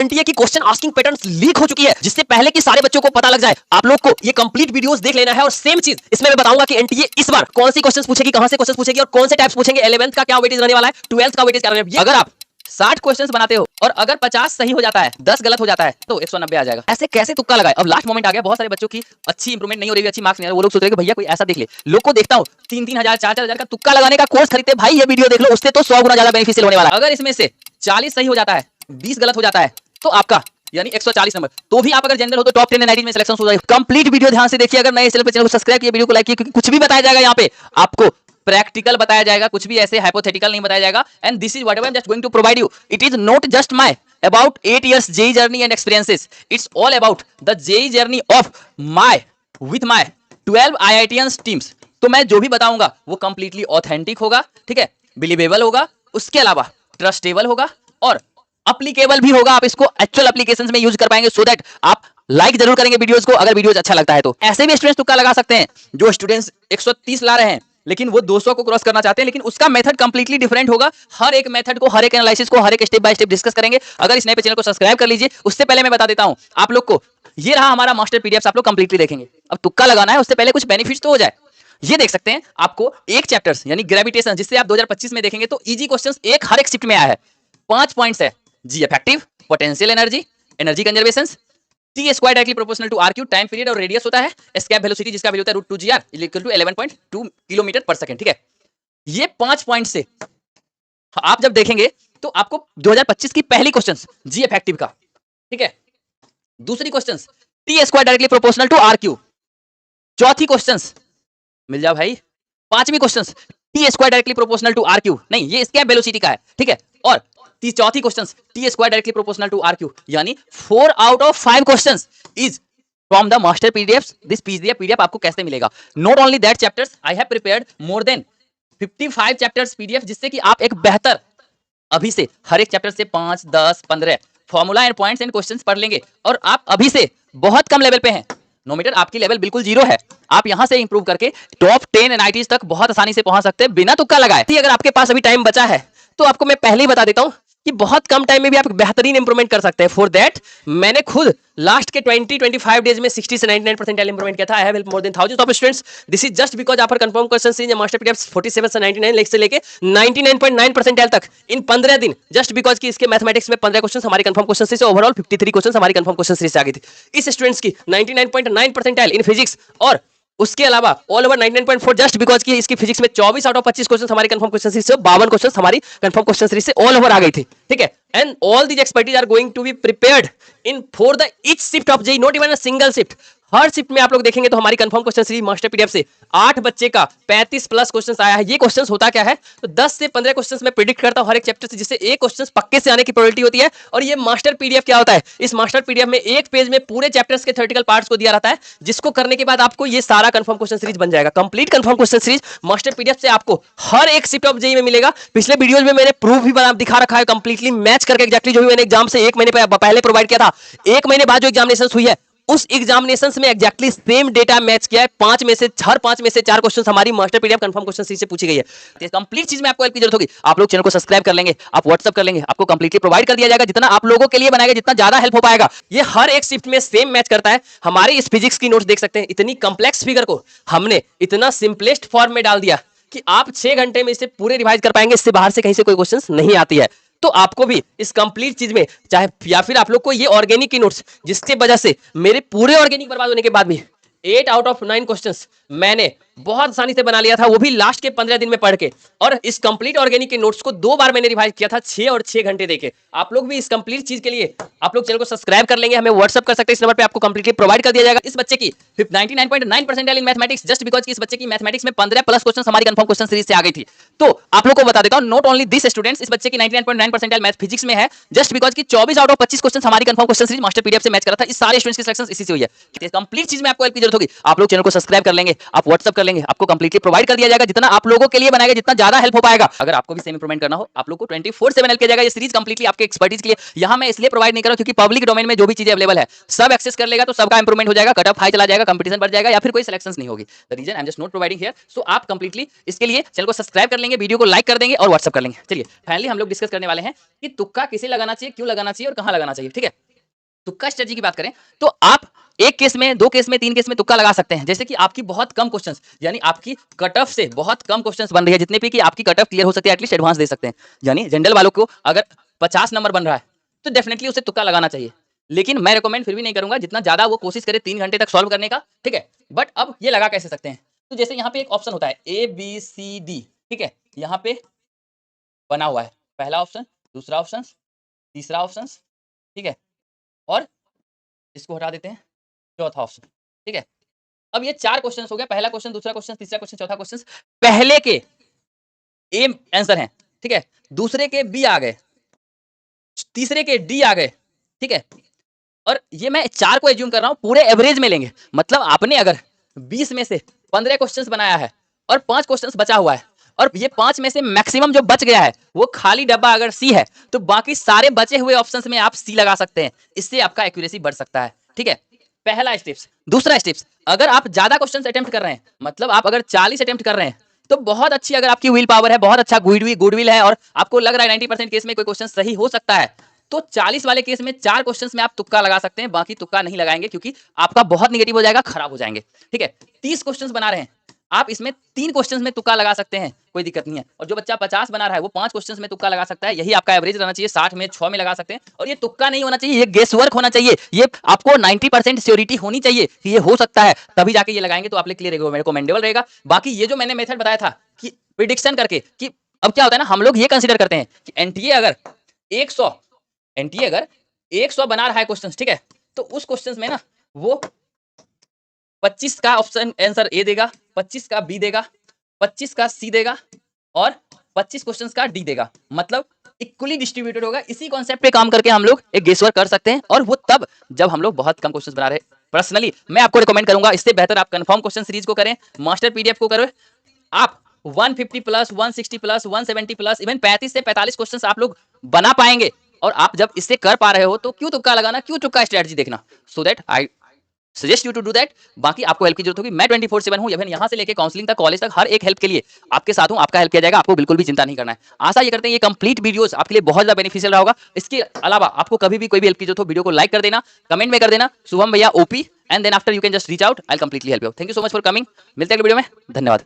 NTA की question asking patterns leak हो चुकी है, जिससे पहले कि सारे बच्चों को पता लग जाए आप लोग को ये कंप्लीट वीडियोस देख लेना है। और सेम चीज इसमें मैं बताऊंगा कि एनटीए इस बार कौन सी क्वेश्चंस पूछेगी, कहां से क्वेश्चंस पूछेगी और कौन से टाइप्स पूछेंगे, 11th का क्या वेटेज रहने वाला है, 12th का वेटेज क्या रहने वाला है। अगर आप 60 क्वेश्चंस बनाते हो और अगर 50 सही हो जाता है, 10 गलत हो जाता है तो 190 आ जाएगा। ऐसे कैसे तुक्का लगाए। अब लास्ट मोमेंट आ गया, बहुत सारे बच्चों की अच्छी इंप्रूवमेंट नहीं हो रही है, अच्छी मार्क्स नहीं आ रहे, वो लोग सोच रहे हैं कि भैया कोई ऐसा देख ले। लोग को देखता हूं 3-3 हजार 4-4 हजार का तुक्का लगाने का कोर्स खरीदते, भाई ये वीडियो देख लो, उससे तो 100 गुना ज्यादा बेनिफिशियल होने वाला है। अगर इसमें से 40 सही हो जाता है, 20 गलत हो जाता है तो आपका यानी 140 नंबर, तो भी आप अगर जनरल हो तो टॉप 10 एंड 19 में सिलेक्शन हो जाएगा। कंप्लीट वीडियो ध्यान से देखिए। अगर नए चैनल को सब्सक्राइब किए, वीडियो को लाइक किए, क्योंकि कुछ भी बताया जाएगा यहाँ पे आपको प्रैक्टिकल बताया जाएगा, कुछ भी ऐसे हाइपोथेटिकल नहीं बताया जाएगा। And this is whatever I am just going to provide you. It is not just my about 8 years JEE journey and experiences. It's all about the JEE journey of with my 12 IITians teams. तो मैं जो भी बताऊंगा वो completely authentic होगा, ठीक है, believable होगा, उसके अलावा ट्रस्टेबल होगा और अप्लीकेबल भी होगा। आप इसको एक्चुअल एप्लीकेशंस में यूज कर पाएंगे, सो दैट आप लाइक जरूर करेंगे वीडियोस को अगर वीडियोस अच्छा लगता है तो। ऐसे भी स्टूडेंट्स तुक्का लगा सकते हैं जो स्टूडेंट्स 130 ला रहे हैं लेकिन वो 200 को क्रॉस करना चाहते हैं, लेकिन उसका मेथड कंप्लीटली डिफरेंट होगा। हर एक मेथड को, हर एक एनालिसिस को, हर एक स्टेप बाय स्टेप डिस्कस करेंगे। अगर इस नए चैनल को सब्सक्राइब कर लीजिए। उससे पहले मैं बता देता हूं आप लोग को, ये रहा हमारा मास्टर पीडीएफ, आप लोग कंप्लीटली देखेंगे। अब तुक्का लगाना है उससे पहले कुछ बेनिफिट्स तो हो जाए। ये देख सकते हैं आपको एक चैप्टर्स यानी ग्रेविटेशन, जिससे आप 2025 में देखेंगे तो इजी क्वेश्चंस एक हर एक शिफ्ट में आया है। 5 पॉइंट्स है, g effective, potential energy, energy conservation, T square directly proportional to R cube, time period और रेडियस होता है, एस्केप वेलोसिटी जिसका वैल्यू होता है √2gr equal to 11.2 kilometre per second, ठीक है। ये 5 पॉइंट से आप जब देखेंगे तो आपको 2025 की पहली क्वेश्चंस जी इफेक्टिव का, ठीक है, दूसरी questions T square directly proportional to R Q, चौथी क्वेश्चंस मिल जा भाई, पांचवी questions T square directly proportional to R Q, नहीं ये एस्केप वेलोसिटी का है, ठीक है, और चौथी questions T square directly proportional to R Q, यानी 4 out of 5 questions is from the master PDF. This PDF आपको कैसे मिलेगा? Not only that chapters, I have prepared more than 55 chapters PDF, जिससे कि आप एक बेहतर अभी से हर एक चैप्टर से 5, 10, 15 formula and points and questions पढ़ लेंगे और आप अभी से बहुत कम लेवल पे हैं। नो मीटर आपकी लेवल बिल्कुल जीरो है, आप यहां से इंप्रूव करके टॉप 10 एनआईटीज तक बहुत आसानी से पहुंच सकते हैं बिना तुक्का लगाए। अगर आपके पास अभी टाइम बचा है तो आपको मैं पहले ही बता देता हूं कि बहुत कम टाइम में भी आप बेहतरीन इंप्रूवमेंट कर सकते हैं। फॉर दैट मैंने खुद लास्ट के 20-25 डेज में 60 से 99% इंप्रूवमेंट किया था। I have help more than thousands of students. This is just because after confirm questions in master PDF 47 से 99 से लेके 99.9% तक इन 15 दिन, जस्ट बिकॉज कि इसके मैथमेटिक्स में 15 क्वेश्चन हमारी कंफर्म क्वेश्चन से ओवरऑल 53 क्वेश्चन हमारी कंफर्म क्वेश्चन से आ गई थी। इस स्टूडेंट्स की 99.9% इन फिजिक्स और उसके अलावा ऑल ओवर 99.4 जस्ट बिकॉज कि इसकी फिजिक्स में 24 आउट ऑफ 25 क्वेश्चन हमारी कंफर्म क्वेश्चन सीरीज से, 52 क्वेश्चन हमारी कंफर्म क्वेश्चन सीरीज से ऑल ओवर आ गई थी, ठीक है। And all these expertise are going to be prepared in for the each shift of JEE, not even a single shift. हर शिफ्ट में आप लोग देखेंगे तो हमारी confirm question series master PDF से 8 बच्चे का 35 प्लस क्वेश्चंस आया है। ये क्वेश्चंस होता क्या है तो 10 से 15 क्वेश्चंस मैं प्रेडिक्ट करता हूं हर एक चैप्टर से, जिससे एक क्वेश्चंस पक्के से आने की प्रोबेबिलिटी होती है। और ये मास्टर पीडीएफ क्या होता है, इस मास्टर पीडीएफ में एक पेज में पूरे चैप्टर्स के थ्योरेटिकल पार्ट्स को दिया रहता है, जिसको करने के बाद आपको ये सारा कंफर्म क्वेश्चन सीरीज बन जाएगा। Complete confirm question series master PDF से आपको हर एक शिफ्ट ऑफ जेईई में मिलेगा। पिछले वीडियोस में मैंने प्रूफ भी दिखा रखा है, कंप्लीटली मैच करके एक्जैक्टली जो भी मैंने एग्जाम से 1 महीने पहले प्रोवाइड किया था, 1 महीने बाद जो एग्जामिनेशन हुई है उस एग्जामिनेशंस में एक्जैक्टली सेम डेटा मैच किया है। 5 में से 4 क्वेश्चंस हमारी master PDF confirm question series से पूछी गई है। ये कंप्लीट चीज में आपको हेल्प की जरूरत होगी। आप लोग चैनल को सब्सक्राइब कर लेंगे, आप व्हाट्सएप कर लेंगे, आपको कंप्लीटली प्रोवाइड कर दिया जाएगा। जितना आप लोगों के लिए बनाएगा, जितना ज्यादा हेल्प हो पाएगा। ये हर एक शिफ्ट में सेम मैच करता है। हमारी इस फिजिक्स की नोट्स देख सकते हैं, इतनी कॉम्प्लेक्स फिगर को हमने इतना सिंपलेस्ट फॉर्म में डाल दिया कि आप 6 घंटे में इसे पूरे रिवाइज कर पाएंगे। इससे बाहर से कहीं से कोई क्वेश्चन नहीं आती है। तो आपको भी इस कंप्लीट चीज में चाहे या फिर आप लोग को ये ऑर्गेनिक की नोट्स, जिसके वजह से मेरे पूरे ऑर्गेनिक बर्बाद होने के बाद भी 8 आउट ऑफ 9 क्वेश्चंस मैंने बहुत आसानी से बना लिया था, वो भी लास्ट के 15 दिन में पढ़ के। और इस कंप्लीट ऑर्गेनिक के नोट्स को 2 बार मैंने रिवाइज किया था, 6 और 6 घंटे देके। आप लोग भी इस कंप्लीट चीज के लिए आप लोग चैनल को सब्सक्राइब कर लेंगे, हमें व्हाट्सएप कर सकते हैं, इस नंबर पे आपको कंप्लीटली प्रोवाइड कर दिया जाएगा। इस बच्चे की 99.9% इन मैथमेटिक्स, जस्ट बिकॉज कि इस बच्चे की मैथमेटिक्स में 15 प्लस क्वेश्चन हमारी कंफर्म क्वेश्चन सीरीज से आ गई थी। तो आप लोग को बता देता हूं, नॉट ओनली दिस स्टूडेंट्स, इस बच्चे की 99.9% मैथ फिजिक्स में है, जस्ट बिकॉज कि 24 आउट ऑफ 25 क्वेश्चन हमारी confirm question series master PDF से मैच करा था। इस सारे स्टूडेंट्स की सिलेक्शन इसी से हुई है। कंप्लीट चीज में आपको हेल्प की जरूरत होगी। आप लोग चैनल को सब्सक्राइब कर लेंगे, आप व्हाट्सएप कर लेंगे, लेंगे, आपको कंप्लीटली प्रोवाइड कर दिया जाएगा, जितना आप लोगों के लिए बनाएगा, जितना ज्यादा हेल्प हो पाएगा। अगर आपको भी सेम इंप्रूवमेंट करना हो, आप लोग को 24/7 हेल्प किया जाएगा। ये सीरीज कंप्लीटली आपके एक्सपर्टीज के लिए। यहां मैं इसलिए प्रोवाइड नहीं कर रहा हूं क्योंकि पब्लिक डोमेन में जो भी चीजें अवेलेबल है सब एक्सेस कर लेगा तो सबका इंप्रूवमेंट हो जाएगा, कट ऑफ हाई चला जाएगा, कंपटीशन बढ़ जाएगा, या फिर कोई सिलेक्शंस नहीं होगी। The reason I am just not providing here. So आप कंप्लीटली इसके लिए चैनल को सब्सक्राइब कर लेंगे, वीडियो को लाइक कर देंगे और व्हाट्सएप कर लेंगे। चलिए फाइनली हम लोग डिस्कस करने वाले हैं कि तुक्का किसे लगाना चाहिए, क्यों लगाना चाहिए और कहां लगाना चाहिए। ठीक है, तुक्का स्ट्रेटजी की बात करें तो आप एक केस में, दो केस में, तीन केस में तुक्का लगा सकते हैं। जैसे कि आपकी बहुत कम क्वेश्चंस, यानी आपकी कट ऑफ से बहुत कम क्वेश्चंस बन रही है, जितने भी कि आपकी कट ऑफ क्लियर हो सकती है, एटलीस्ट एडवांस दे सकते हैं। यानी जनरल वालों को अगर 50 नंबर बन रहा है तो डेफिनेटली उसे तुक्का लगाना चाहिए। लेकिन मैं रिकमेंड फिर भी नहीं करूंगा, जितना ज्यादा वो कोशिश करे 3 घंटे तक सॉल्व करने का। ठीक है, बट अब ये लगा कैसे सकते हैं, तो जैसे यहाँ पे एक ऑप्शन होता है ABCD। ठीक है, यहाँ पे बना हुआ है पहला ऑप्शन, दूसरा ऑप्शन, तीसरा ऑप्शन, ठीक है, और इसको हटा देते हैं, चौथा ऑप्शन। ठीक है, अब ये 4 क्वेश्चन हो गया, पहला क्वेश्चन, दूसरा क्वेश्चन, तीसरा क्वेश्चन, चौथा क्वेश्चन। पहले के ए आंसर हैं, ठीक है, दूसरे के बी आ गए, तीसरे के डी आ गए। ठीक है, और ये मैं 4 को एज्यूम कर रहा हूं, पूरे एवरेज में लेंगे। मतलब आपने अगर 20 में से 15 क्वेश्चंस बनाया है और 5 क्वेश्चंस बचा हुआ है, और ये 5 में से मैक्सिमम जो बच गया है वो खाली डब्बा अगर सी है, तो बाकी सारे बचे हुए ऑप्शंस में आप सी लगा सकते हैं। इससे आपका एक्यूरेसी बढ़ सकता है। ठीक है, पहला स्टेप्स। दूसरा स्टेप्स, अगर आप ज्यादा क्वेश्चंस अटेम्प्ट कर रहे हैं, मतलब आप अगर 40 अटेम्प्ट कर रहे हैं, तो बहुत अच्छी, अगर आपकी विल पावर है, बहुत अच्छा गुडविल है, और आपको लग रहा है 90% केस में कोई क्वेश्चन सही हो सकता है, तो 40 वाले केस में 4 क्वेश्चंस में आप तुक्का लगा सकते हैं, बाकी तुक्का नहीं लगाएंगे क्योंकि आपका बहुत निगेटिव हो जाएगा, खराब हो जाएंगे। ठीक है, 30 क्वेश्चंस बना रहे हैं आप, इसमें 3 क्वेश्चंस में तुक्का लगा सकते हैं, कोई दिक्कत नहीं है। और जो बच्चा 50 बना रहा है वो 5 क्वेश्चंस में तुक्का लगा सकता है, यही आपका एवरेज रहना चाहिए। 60 में 6 में लगा सकते हैं, और ये तुक्का नहीं होना चाहिए, ये गेस वर्क होना चाहिए। ये आपको 90% श्योरिटी होनी चाहिए कि ये हो सकता है, तभी जाके ये लगाएंगे तो आप के लिए रिकमेंडेबल रहेगा। बाकी ये जो मैंने मेथड बताया था कि प्रिडिक्शन करके, कि अब क्या होता है ना, हम लोग ये कंसिडर करते हैं कि एनटीए अगर 100 बना रहा है क्वेश्चन, ठीक है, तो उस क्वेश्चन में ना वो 25 का ऑप्शन आंसर ए देगा, 25 का बी देगा, 25 का सी देगा, और 25 क्वेश्चंस का डी देगा। मतलब इक्वली डिस्ट्रीब्यूटेड होगा। इसी कॉन्सेप्ट पे काम करके हम लोग एक गेस वर्क कर सकते हैं, और वो तब जब हम लोग बहुत कम क्वेश्चंस बना रहे हैं। पर्सनली मैं आपको रिकमेंड करूंगा, इससे बेहतर आप कंफर्म क्वेश्चन सीरीज को करें, मास्टर पीडीएफ को करें। आप 150 प्लस, 160 प्लस, 170 प्लस, इवन 35 से 45 क्वेश्चंस आप लोग बना पाएंगे। और आप जब इससे कर पा रहे हो तो क्यों तुक्का लगाना, क्यों तुक्का स्ट्रेटजी देखना। So that I suggest you to do that. बाकी आपको हेल्प की जरूरत होगी, मैं 24/7 हूं, इवन यहां से लेके काउंसलिंग तक, कॉलेज तक, हर एक हेल्प के लिए आपके साथ हूं, आपका हेल्प किया जाएगा, आपको बिल्कुल भी चिंता नहीं करना है। आशा ये करते हैं ये कंप्लीट वीडियोस आपके लिए बहुत ज्यादा बेनिफिशियल रहा होगा। इसके अलावा आपको कभी भी कोई भी हेल्प की जरूरत हो, वीडियो को लाइक कर देना, कमेंट में कर देना शुभम भैया OP, and then after you can just reach out, I will completely help you. Thank you so much for coming. मिलते हैं अगले वीडियो में, धन्यवाद।